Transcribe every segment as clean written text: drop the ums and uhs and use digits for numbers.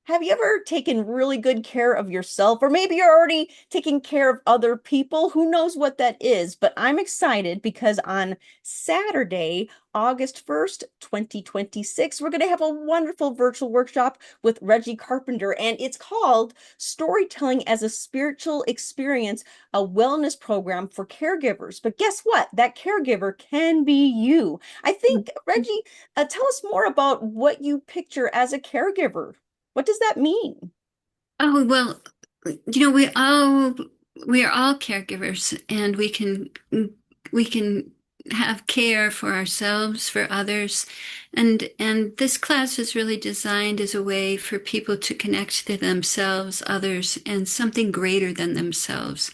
have you ever taken really good care of yourself? Or maybe you're already taking care of other people. Who knows what that is? But I'm excited because on Saturday, August 1st, 2026, we're going to have a wonderful virtual workshop with Regi Carpenter, and it's called Storytelling as a Spiritual Experience, a wellness program for caregivers. But guess what? That caregiver can be you. I think, Regi, tell us more about what you picture as a caregiver. What does that mean? Oh, well, we are all caregivers and we can have care for ourselves, for others. And this class is really designed as a way for people to connect to themselves, others, and something greater than themselves,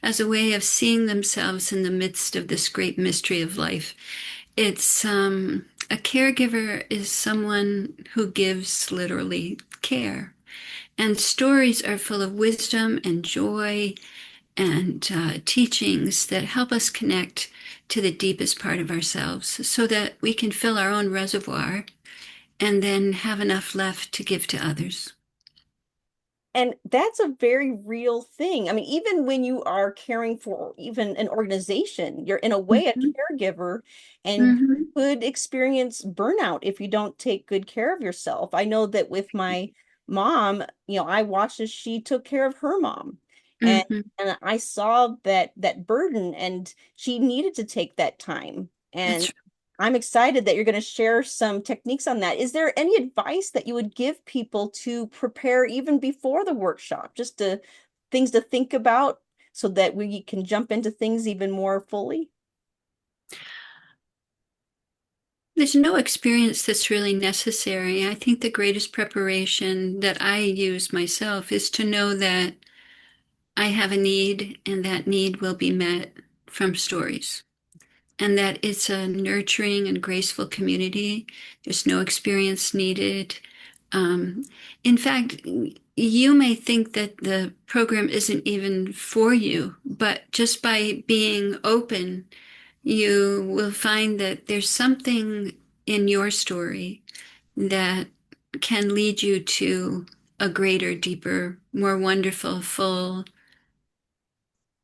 as a way of seeing themselves in the midst of this great mystery of life. It's a caregiver is someone who gives literally care. And stories are full of wisdom and joy and teachings that help us connect to the deepest part of ourselves so that we can fill our own reservoir and then have enough left to give to others. And that's a very real thing. I mean, even when you are caring for even an organization, you're in a way a Mhm. caregiver and Mhm. could experience burnout if you don't take good care of yourself. I know that with my mom, I watched as she took care of her mom. And Mhm. and I saw that burden and she needed to take that time. And That's I'm excited that you're going to share some techniques on that. Is there any advice that you would give people to prepare even before the workshop, just to things to think about so that we can jump into things even more fully? There's no experience that's really necessary. I think the greatest preparation that I use myself is to know that I have a need and that need will be met from stories, and that it's a nurturing and graceful community. There's no experience needed. Um, in fact, you may think that the program isn't even for you, but just by being open, you will find that there's something in your story that can lead you to a greater, deeper, more wonderful, full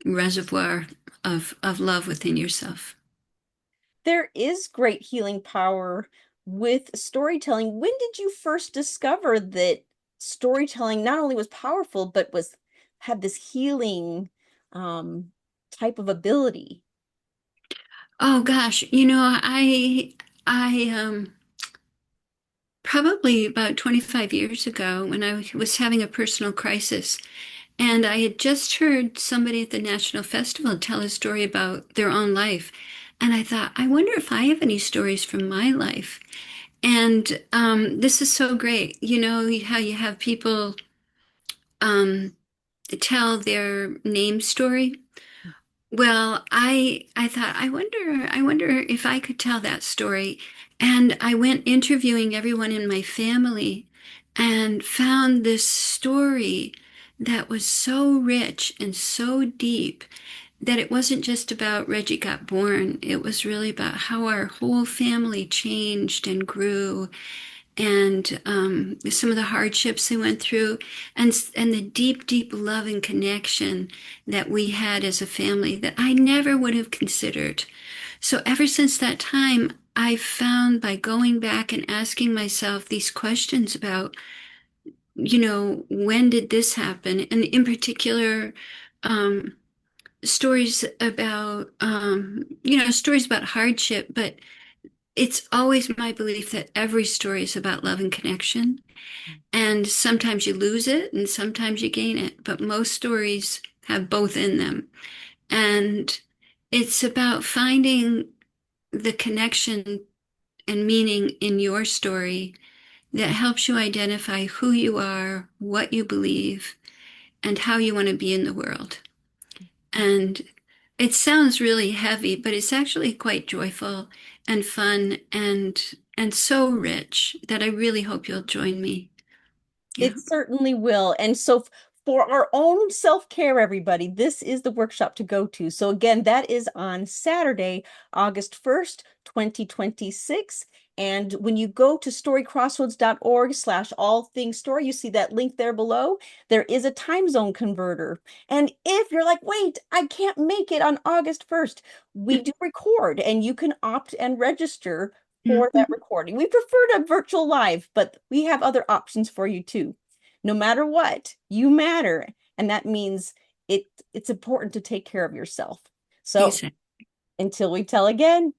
reservoir of love within yourself. There is great healing power with storytelling. When did you first discover that storytelling not only was powerful, but was had this healing um, type of ability? Oh gosh, I probably about 25 years ago when I was having a personal crisis, and I had just heard somebody at the National Festival tell a story about their own life. And I thought, I wonder if I have any stories from my life. And this is so great. You know how you have people um, tell their name story? Well, I thought, I wonder if I could tell that story. And I went interviewing everyone in my family and found this story that was so rich and so deep that it wasn't just about Reggie got born. It was really about how our whole family changed and grew, and some of the hardships they went through, and the deep, deep love and connection that we had as a family that I never would have considered. So ever since that time, I found by going back and asking myself these questions about, when did this happen? And in particular, um, stories about hardship, but it's always my belief that every story is about love and connection. And sometimes you lose it and sometimes you gain it, but most stories have both in them. And it's about finding the connection and meaning in your story that helps you identify who you are, what you believe, and how you want to be in the world. And it sounds really heavy, but it's actually quite joyful and fun and so rich that I really hope you'll join me. Yeah. It certainly will. And so, for our own self-care, everybody, this is the workshop to go to. So, again, that is on Saturday, August 1st, 2026. And when you go to storycrossroads.org/all things story, you see that link there below. There is a time zone converter. And if you're like, wait, I can't make it on August 1st, we do record and you can opt and register for that Mhm. recording. We prefer to virtual live, but we have other options for you too. No matter what, you matter. And that means it's important to take care of yourself. So Exactly. until we tell again,